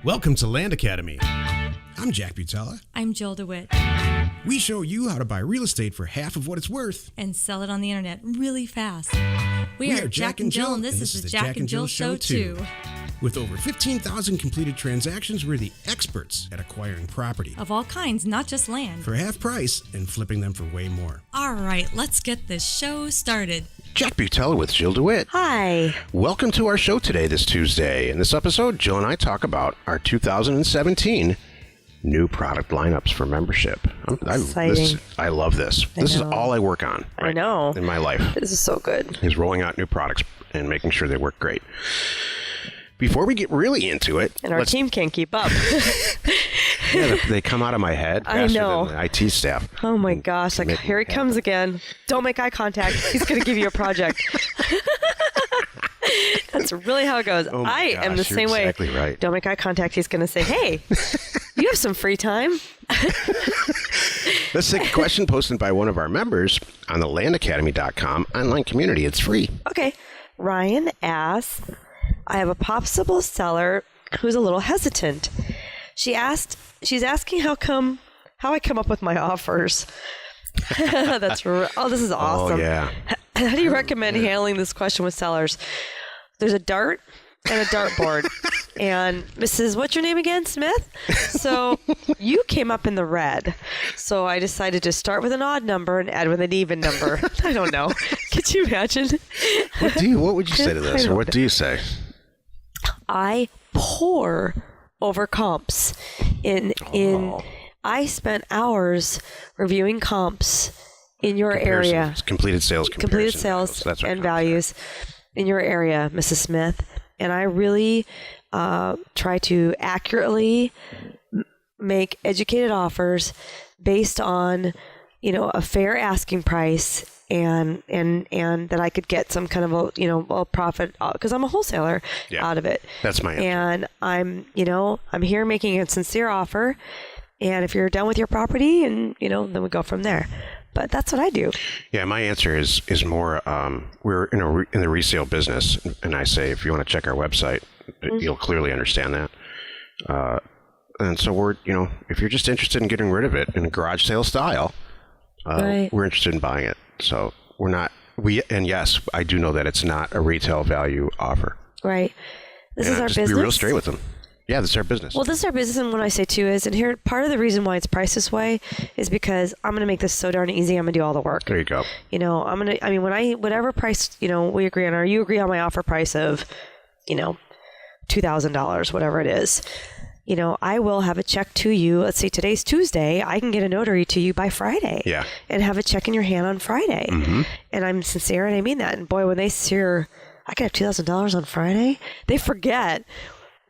Welcome to Land Academy. I'm Jack Butala. I'm Jill DeWit. We show you how to buy real estate for half of what it's worth. And sell it on the internet really fast. We are Jack and Jill, and this is the Jack and Jill Show too. With over 15,000 completed transactions, we're the experts at acquiring property. Of all kinds, not just land. For half price and flipping them for way more. All right, let's get this show started. Jack Butala with Jill DeWit. Hi. Welcome to our show today, this Tuesday. In this episode, Jill and I talk about our 2017 new product lineups for membership. Exciting. I love this. This is all I work on right now in my life. This is so good. Is rolling out new products and making sure they work great. Before we get really into it... And our team can't keep up. Yeah, they come out of my head faster than the IT staff. Oh my gosh, like here he comes again. Don't make eye contact. He's going to give you a project. That's really how it goes. Oh my gosh, am the same way. Exactly right. Don't make eye contact. He's going to say, hey, you have some free time. Let's take a question posted by one of our members on the landacademy.com online community. It's free. Okay. Ryan asks, I have a possible seller who's a little hesitant. She's asking how I come up with my offers. This is awesome. Oh, yeah. How do you recommend handling this question with sellers? There's a dart and a dartboard. And Mrs. What's your name again? Smith? So you came up in the red. So I decided to start with an odd number and add with an even number. I don't know. Could you imagine? What would you say to this? Or what do you say? I pour over comps. I spent hours reviewing comps in your area. Completed sales and values in your area, Mrs. Smith. And I really try to accurately make educated offers based on, a fair asking price and that I could get some kind of a profit because I'm a wholesaler out of it. That's my answer. And I'm here making a sincere offer. And if you're done with your property then we go from there. But that's what I do. Yeah, my answer is more, we're in the resale business. And I say, if you want to check our website, you'll clearly understand that. And so we're, if you're just interested in getting rid of it in a garage sale style, we're interested in buying it. So we're not, and yes, I do know that it's not a retail value offer. Right. This is our business. Be real straight with them. Yeah, this is our business. Well, this is our business, and what I say too is, and here, part of the reason why it's priced this way is because I'm going to make this so darn easy. I'm going to do all the work. There you go. Whatever price, we agree on, or you agree on my offer price of, $2,000, whatever it is. I will have a check to you. Let's say today's Tuesday. I can get a notary to you by Friday. Yeah. And have a check in your hand on Friday. Mm-hmm. And I'm sincere, and I mean that. And boy, when they hear I can have $2,000 on Friday, they forget.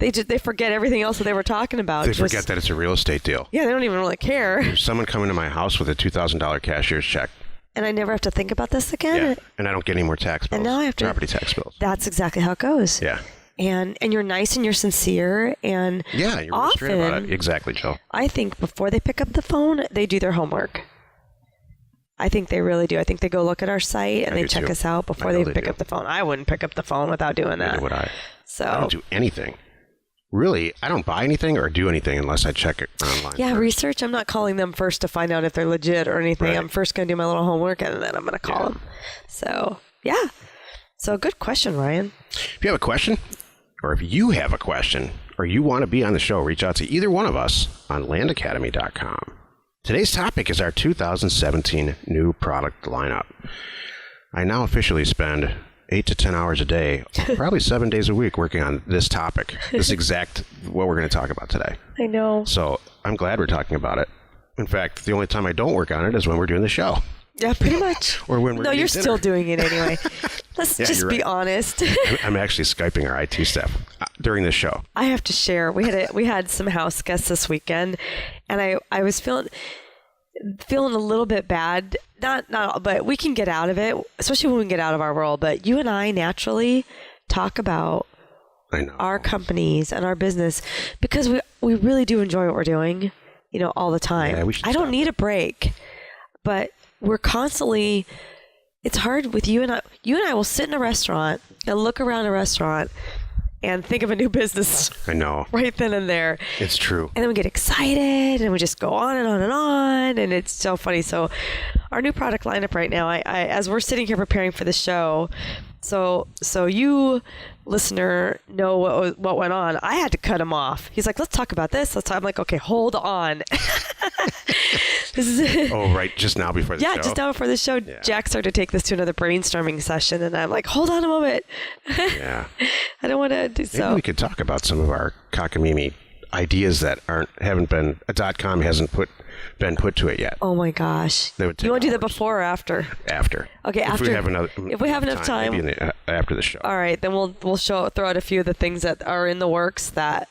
They forget everything else that they were talking about. They forget that it's a real estate deal. Yeah, they don't even really care. There's someone coming to my house with a $2,000 cashier's check. And I never have to think about this again. Yeah, and I don't get any more tax bills. And now I have to property tax bills. That's exactly how it goes. Yeah. And you're nice and you're sincere and yeah, you're really straight about it. Exactly, Jill. I think before they pick up the phone, they do their homework. I think they really do. I think they go look at our site and they check us out before they pick up the phone. I wouldn't pick up the phone without doing that. Neither would I. So I don't do anything. Really, I don't buy anything or do anything unless I check it online. Yeah, first. Research. I'm not calling them first to find out if they're legit or anything. Right. I'm first going to do my little homework and then I'm going to call them. So, yeah. So, good question, Ryan. If you have a question, or if you have a question, or you want to be on the show, reach out to either one of us on landacademy.com. Today's topic is our 2017 new product lineup. I now officially spend 8 to 10 hours a day, probably 7 days a week, working on this topic, this exact what we're going to talk about today. I know. So I'm glad we're talking about it. In fact, the only time I don't work on it is when we're doing the show. Yeah, pretty much. Or when we're No, you're dinner. Still doing it anyway. Let's just be honest. I'm actually Skyping our IT staff during this show. I have to share. We had some house guests this weekend, and I was feeling a little bit bad. Not, but we can get out of it, especially when we get out of our world. But you and I naturally talk about our companies and our business because we really do enjoy what we're doing, all the time. Yeah, we should I don't need a break, but we're constantly, it's hard with you and I will sit in a restaurant and look around a restaurant and think of a new business I know. right then and there. It's true. And then we get excited and we just go on and on and on. And it's so funny. So our new product lineup right now, I as we're sitting here preparing for the show, so you, listener, know what went on. I had to cut him off. He's like, let's talk about this. I'm like, okay, hold on. This is Oh, right. Just now before the show. Yeah, just now before the show, Yeah. Jack started to take this to another brainstorming session. And I'm like, hold on a moment. Yeah. I don't want to do Maybe so. we could talk about some of our cockamamie ideas that haven't been, .com hasn't been put to it yet. Oh my gosh. They would take You want to do that hours. before or after? After. Okay, If after. we have enough time. Maybe after the show. All right, then we'll throw out a few of the things that are in the works that,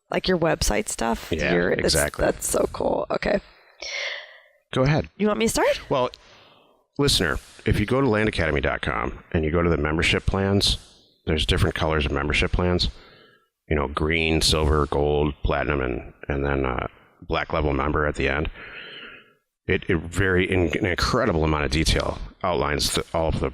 like your website stuff. Yeah, exactly. That's so cool. Okay. Go ahead. You want me to start? Well, listener, if you go to landacademy.com and you go to the membership plans, there's different colors of membership plans. You know, green, silver, gold, platinum, and then black level member at the end. It very in an incredible amount of detail outlines all of the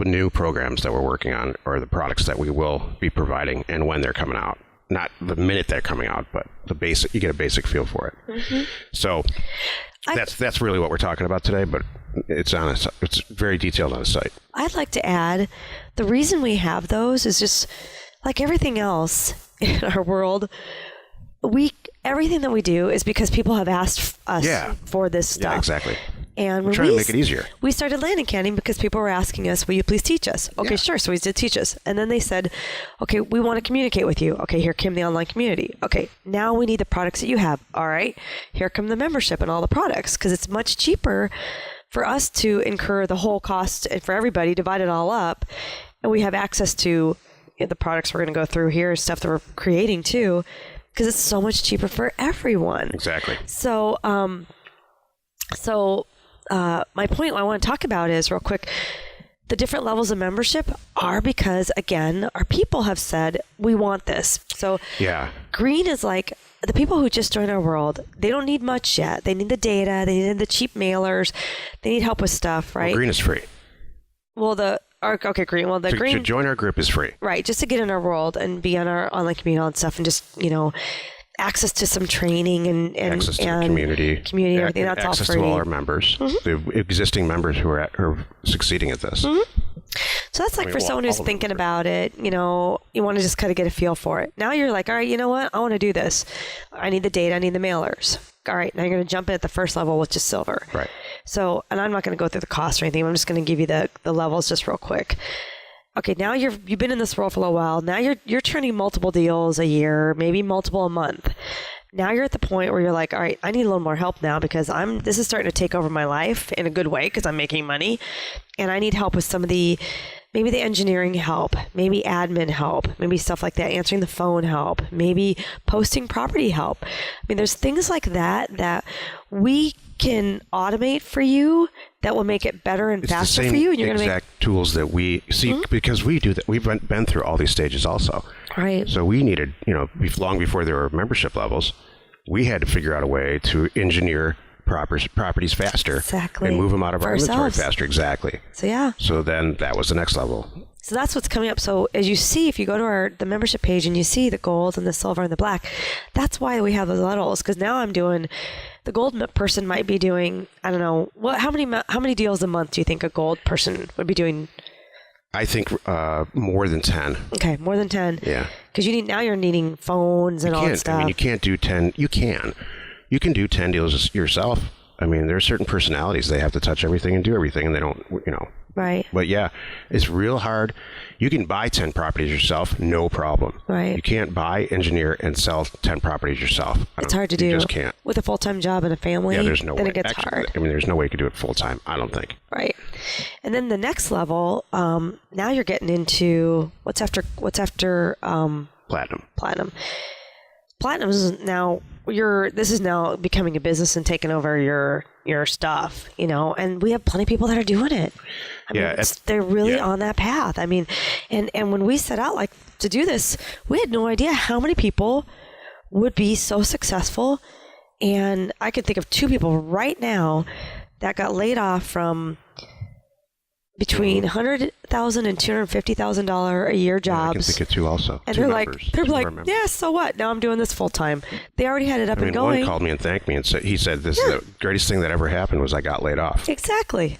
new programs that we're working on, or the products that we will be providing, and when they're coming out. Not the minute they're coming out, but you get a basic feel for it. Mm-hmm. So that's really what we're talking about today, but it's very detailed on the site. I'd like to add, the reason we have those is just like everything else in our world. Everything that we do is because people have asked us for this stuff. Yeah, exactly. And we're trying to make it easier. We started Land Academy because people were asking us, will you please teach us? Okay, sure. So we did teach us. And then they said, okay, we want to communicate with you. Okay, here came the online community. Okay, now we need the products that you have. All right, here come the membership and all the products, because it's much cheaper for us to incur the whole cost and for everybody, divide it all up. And we have access to the products we're going to go through here, stuff that we're creating too, because it's so much cheaper for everyone. Exactly. So, my point I want to talk about is, real quick, the different levels of membership are because, again, our people have said, we want this. So green is like the people who just joined our world. They don't need much yet. They need the data. They need the cheap mailers. They need help with stuff, right? Well, green is free. Well, green. Well, green. To join our group is free. Right. Just to get in our world and be on our online community and stuff, and just, access to some training and access to and the community, everything. That's all free. Access to all our members, the existing members who are succeeding at this. Mm-hmm. So that's for someone who's thinking about it, you want to just kind of get a feel for it. Now you're like, all right, you know what? I want to do this. I need the data. I need the mailers. All right. Now you're going to jump in at the first level, which is silver. Right. So, and I'm not going to go through the cost or anything. I'm just going to give you the levels just real quick. Okay, now you've been in this world for a little while. Now you're turning multiple deals a year, maybe multiple a month. Now you're at the point where you're like, all right, I need a little more help now, because this is starting to take over my life in a good way, because I'm making money, and I need help with some of maybe the engineering help, maybe admin help, maybe stuff like that, answering the phone help, maybe posting property help. I mean, there's things like that we can automate for you that will make it better and faster for you. And you're going to make tools that we see, because we do that. We've been through all these stages also. Right. So we needed, long before there were membership levels, we had to figure out a way to engineer properties faster, and move them out of our inventory faster. Exactly. So then that was the next level. So that's what's coming up. So as you see, if you go to the membership page and you see the gold and the silver and the black, that's why we have those levels. Because now I'm doing, the gold person might be doing, I don't know, how many deals a month do you think a gold person would be doing? I think more than 10. Okay, more than 10. Yeah. Because you're needing phones and all that stuff. I mean, you can't do 10. You can do 10 deals yourself. I mean, there are certain personalities. They have to touch everything and do everything, and they don't, Right. But yeah, it's real hard. You can buy 10 properties yourself, no problem. Right. You can't buy, engineer, and sell 10 properties yourself. It's hard to do. You just can't. With a full-time job and a family, there's no way. Then it gets hard. I mean, there's no way you could do it full-time, I don't think. Right. And then the next level, now you're getting into what's after Platinum. Platinum is now this is now becoming a business and taking over your stuff, and we have plenty of people that are doing it. I mean, they're really on that path. I mean, and when we set out to do this, we had no idea how many people would be so successful. And I could think of 2 people right now that got laid off from between $100,000 and $250,000 a year jobs. Yeah, I can think of two also. And two they're members, like, yeah, so what? Now I'm doing this full time. They already had it up and going. One called me and thanked me and said, he said, this is the greatest thing that ever happened was I got laid off. Exactly.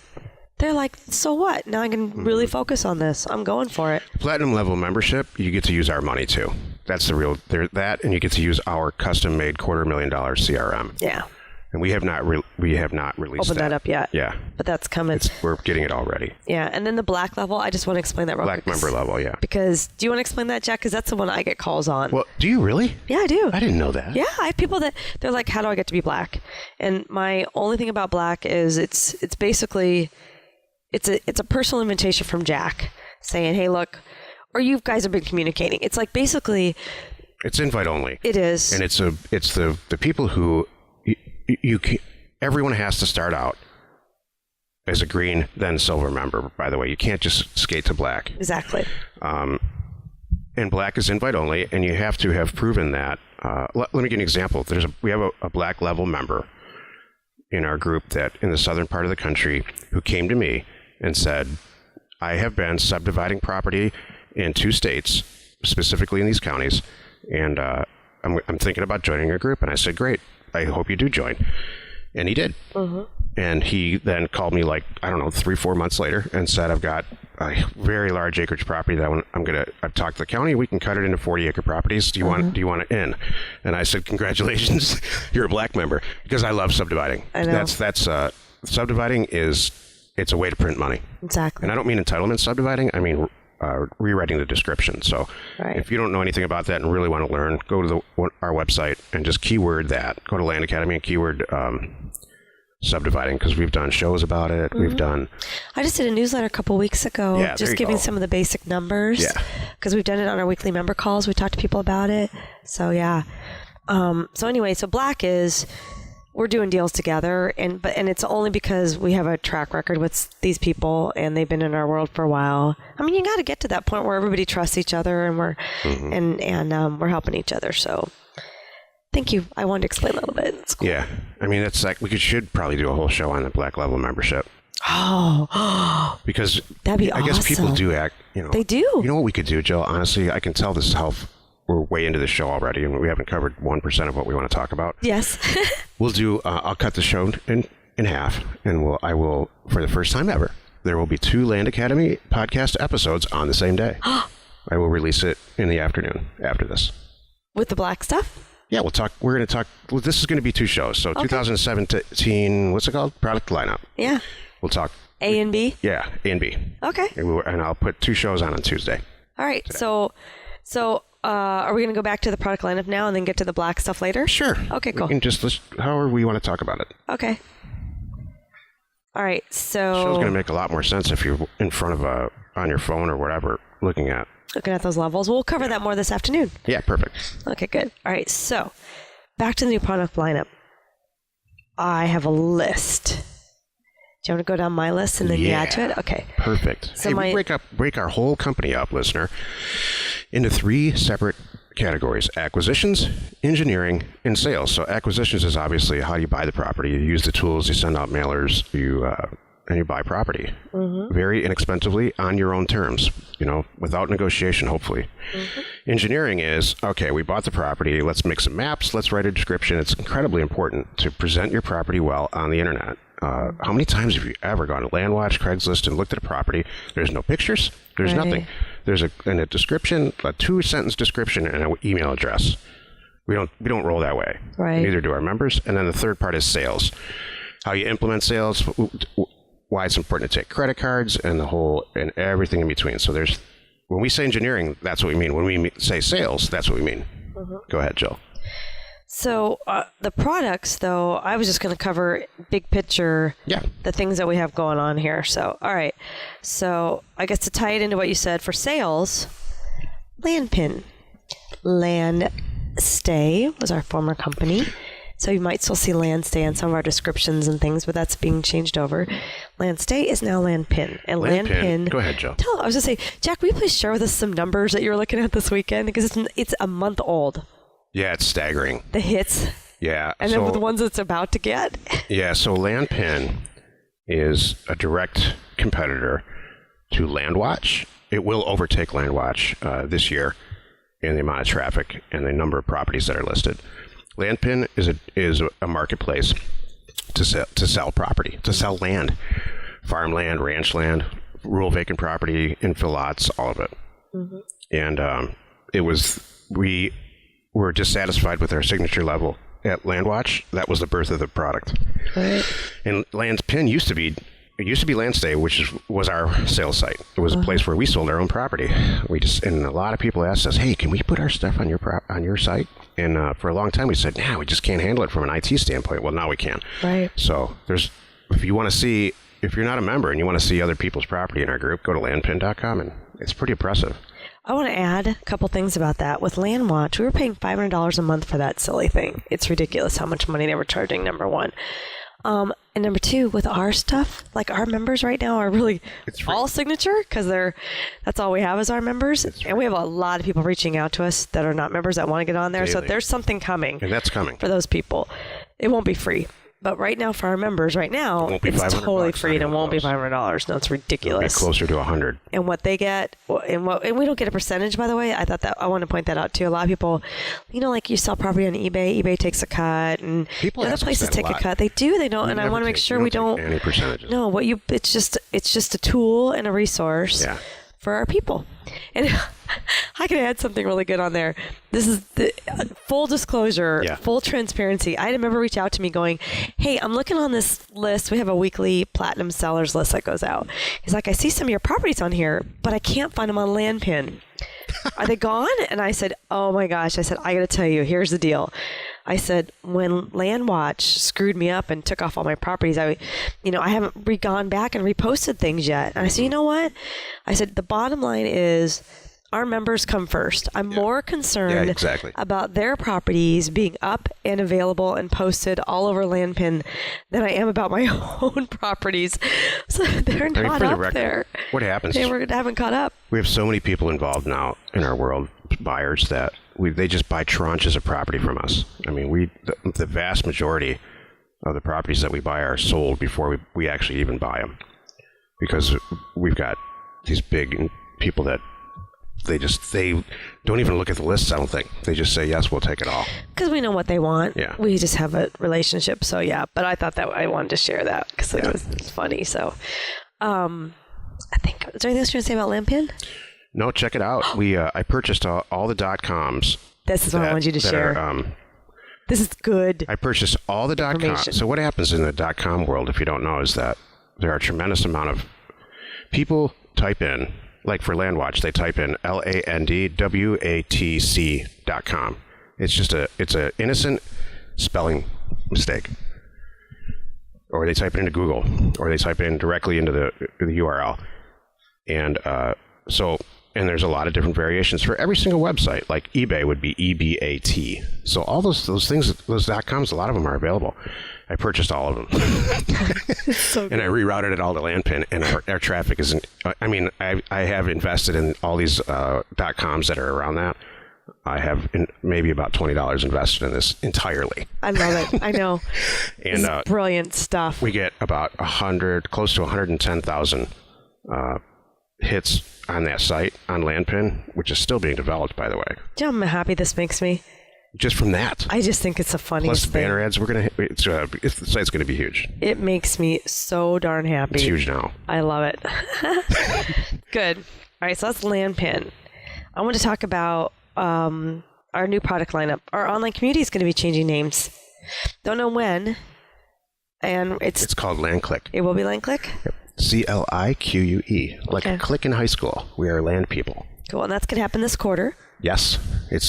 They're like, so what? Now I can really focus on this. I'm going for it. Platinum level membership, you get to use our money too. That's the real, that, and you get to use our custom made $250,000 CRM. Yeah. And we have not released Opened that up yet. Yeah. But that's coming. We're getting it already. Yeah. And then the black level, I just want to explain that real quick. Black member level, yeah. Because, do you want to explain that, Jack? Because that's the one I get calls on. Well, do you really? Yeah, I do. I didn't know that. Yeah, I have people that, they're like, how do I get to be black? And my only thing about black is it's basically, it's a personal invitation from Jack saying, hey, look, or you guys have been communicating. It's like basically... It's invite only. It is. And it's the people who you can, everyone has to start out as a green, then silver member, by the way. You can't just skate to black. Exactly. And black is invite only, and you have to have proven that. Let me give you an example. We have a black level member in our group that in the southern part of the country who came to me and said, I have been subdividing property in 2 states, specifically in these counties, and I'm thinking about joining your group. And I said, great. I hope you do join. And he did. Mm-hmm. And he then called me 3-4 months later and said, I've got a very large acreage property that I've talked to the county. We can cut it into 40-acre properties. Do you want it in? And I said, congratulations, you're a black member, because I love subdividing. I know. That's subdividing it's a way to print money. Exactly. And I don't mean entitlement subdividing. I mean rewriting the description. So if you don't know anything about that and really want to learn, go to our website and just keyword that. Go to Land Academy and keyword subdividing, because we've done shows about it. Mm-hmm. We've done... I just did a newsletter a couple weeks ago, just giving some of the basic numbers. Yeah. Because we've done it on our weekly member calls. We talked to people about it. So, yeah. So anyway, so black is... We're doing deals together, and it's only because we have a track record with these people, and they've been in our world for a while. I mean, you got to get to that point where everybody trusts each other, and we're we're helping each other. So, thank you. I wanted to explain a little bit. It's cool. Yeah, I mean, it's like we should probably do a whole show on the black level membership. Oh, because that'd be I guess people do act. They do. You know what we could do, Jill? Honestly, I can tell this is how. We're way into the show already, and we haven't covered 1% of what we want to talk about. Yes. We'll do. I'll cut the show in half, and I will, for the first time ever, there will be 2 Land Academy podcast episodes on the same day. I will release it in the afternoon after this. With the black stuff? Yeah, we'll talk. We're going to talk. Well, this is going to be 2 shows. So 2017, what's it called? Product lineup. Yeah. We'll talk. A and B? Yeah, A and B. Okay. And I'll put 2 shows on Tuesday. All right. Today. So are we going to go back to the product lineup now and then get to the black stuff later? Sure. Okay, cool. We can just list however we want to talk about it. Okay. All right, so... The show's going to make a lot more sense if you're in front of on your phone or whatever, looking at those levels. We'll cover that more this afternoon. Yeah, perfect. Okay, good. All right, so back to the new product lineup. I have a list. Do you want to go down my list and then you add to it? Okay. Perfect. So we break our whole company up, listener, into 3 separate categories: acquisitions, engineering, and sales. So acquisitions is obviously how you buy the property. You use the tools, you send out mailers, and you buy property very inexpensively on your own terms, without negotiation, hopefully. Engineering is, okay, we bought the property, let's make some maps, let's write a description. It's incredibly important to present your property well on the internet. How many times have you ever gone to LandWatch, Craigslist, and looked at a property? There's no pictures. There's nothing. There's a description, a 2-sentence description, and an email address. We don't roll that way. Right. Neither do our members. And then the third part is sales. How you implement sales, why it's important to take credit cards, and everything in between. So when we say engineering, that's what we mean. When we say sales, that's what we mean. Go ahead, Jill. So the products, though, I was just going to cover big picture, the things that we have going on here. So, all right. So I guess to tie it into what you said, for sales, LandPin. LandStay was our former company. So you might still see LandStay on some of our descriptions and things, but that's being changed over. LandStay is now LandPin. And LandPin. Go ahead, Jill. I was going to say, Jack, will you please share with us some numbers that you were looking at this weekend? Because it's a month old. Yeah, it's staggering. The hits. Yeah. And then with the ones it's about to get. Yeah, so LandPin is a direct competitor to LandWatch. It will overtake LandWatch this year in the amount of traffic and the number of properties that are listed. LandPin is a marketplace to sell property, to sell land, farmland, ranch land, rural vacant property, infill lots, all of it. Mm-hmm. And we were dissatisfied with our signature level at LandWatch. That was the birth of the product. Right. And LandPin used to be LandStay, which was our sales site. It was a place where we sold our own property. And a lot of people asked us, "Hey, can we put our stuff on your site?" And for a long time, we said, "Nah, we just can't handle it from an IT standpoint." Well, now we can. Right. So if you're not a member and you want to see other people's property in our group, go to landpin.com, and it's pretty impressive. I want to add a couple things about that. With LandWatch, we were paying $500 a month for that silly thing. It's ridiculous how much money they were charging, number one. And number two, with our stuff, like our members right now are really all signature because that's all we have is our members. And we have a lot of people reaching out to us that are not members that want to get on there. Daily. So there's something coming. And that's coming. For those people. It won't be free. But right now, for our members, it's totally free and it won't be $500. No, it's ridiculous. It'll be closer to $100. And what they get, and we don't get a percentage, by the way. I want to point that out too. A lot of people, like you sell property on eBay takes a cut, and other places take a cut. They do, they don't, and I want to make sure we don't any percentages. No, it's just a tool and a resource for our people. And I can add something really good on there. This is the full disclosure, full transparency. I had a member reach out to me going, "Hey, I'm looking on this list. We have a weekly platinum sellers list that goes out." He's like, "I see some of your properties on here, but I can't find them on LandPin. Are they gone?" And I said, "Oh my gosh." I said, "I got to tell you, here's the deal." I said, when LandWatch screwed me up and took off all my properties, I haven't gone back and reposted things yet. And I said, you know what? I said, the bottom line is our members come first. I'm more concerned about their properties being up and available and posted all over LandPin than I am about my own properties. So they're not up there. What happens? They haven't caught up. We have so many people involved now in our world, buyers, that they just buy tranches of property from us. I mean, the vast majority of the properties that we buy are sold before we actually even buy them, because we've got these big people that they don't even look at the lists. I don't think they just say yes, we'll take it all because we know what they want. Yeah, we just have a relationship. So but I thought that I wanted to share that because it was funny. So, I think is there anything else you want to say about LandPin? No, check it out. I purchased all the .coms. This is what I want you to share. This is good. I purchased all the .coms. So what happens in the .com world, if you don't know, is that there are a tremendous amount of people type in, like for LandWatch, they type in LandWatch.com. It's a innocent spelling mistake. Or they type it into Google, or they type it in directly into the URL. And and there's a lot of different variations for every single website. Like eBay would be EBAT. So all those things, those .coms, a lot of them are available. I purchased all of them. So and I rerouted it all to LandPin, and our traffic isn't, I have invested in all these .coms that are around that. I have maybe about $20 invested in this entirely. I love it. I know. And this is brilliant stuff. We get about close to 110,000 hits on that site on LandPin, which is still being developed, by the way. Do you know how happy this makes me? Just from that. I just think it's the funniest thing. Plus banner ads, the site's going to be huge. It makes me so darn happy. It's huge now. I love it. Good. All right, so that's LandPin. I want to talk about our new product lineup. Our online community is going to be changing names. Don't know when. And it's called LandClique. It will be LandClique? Yep. CLIQUE, like a click in high school. We are land people. Cool, and that's going to happen this quarter. Yes,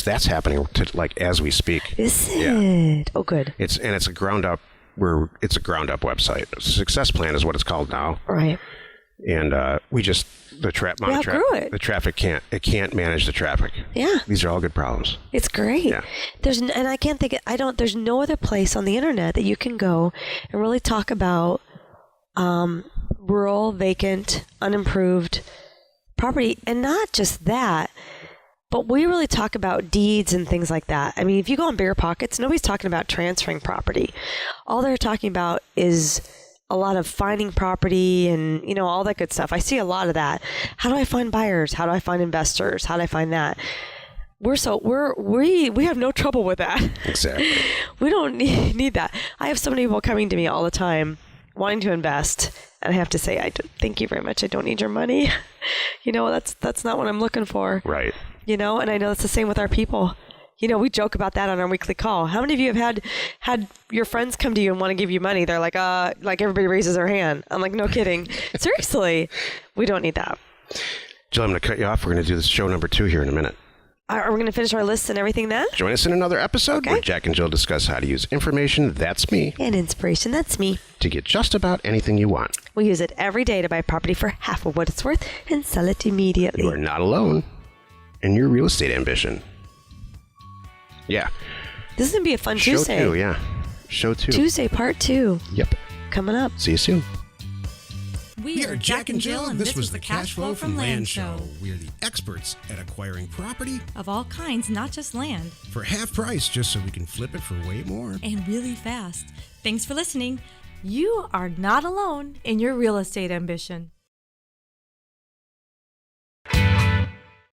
that's happening as we speak. Is it? Yeah. Oh, good. It's a ground up. It's a ground up website. Success Plan is what it's called now. Right. And the traffic can't manage the traffic. Yeah. These are all good problems. It's great. Yeah. There's no other place on the internet that you can go and really talk about rural, vacant, unimproved property. And not just that, but we really talk about deeds and things like that. I mean, if you go on Bigger Pockets, nobody's talking about transferring property. All they're talking about is a lot of finding property and, all that good stuff. I see a lot of that. How do I find buyers? How do I find investors? How do I find that? We have no trouble with that. Exactly. We don't need that. I have so many people coming to me all the time wanting to invest, and I have to say, thank you very much. I don't need your money. That's not what I'm looking for. Right. And I know it's the same with our people. We joke about that on our weekly call. How many of you have had your friends come to you and want to give you money? They're like everybody raises their hand. I'm like, no kidding. Seriously, we don't need that. Jill, I'm going to cut you off. We're going to do this show number 2 here in a minute. Are we going to finish our list and everything then? Join us in another episode where Jack and Jill discuss how to use information, that's me, and inspiration, that's me, to get just about anything you want. We use it every day to buy property for half of what it's worth and sell it immediately. You are not alone in your real estate ambition. Yeah. This is going to be a fun Tuesday. Show 2, yeah. Show 2. Tuesday, part 2. Yep. Coming up. See you soon. We are Jack and Jill, and this was the Cash Flow from Land Show. We're the experts at acquiring property Of all kinds, not just land. for half price, just so we can flip it for way more. And really fast. Thanks for listening. You are not alone in your real estate ambition.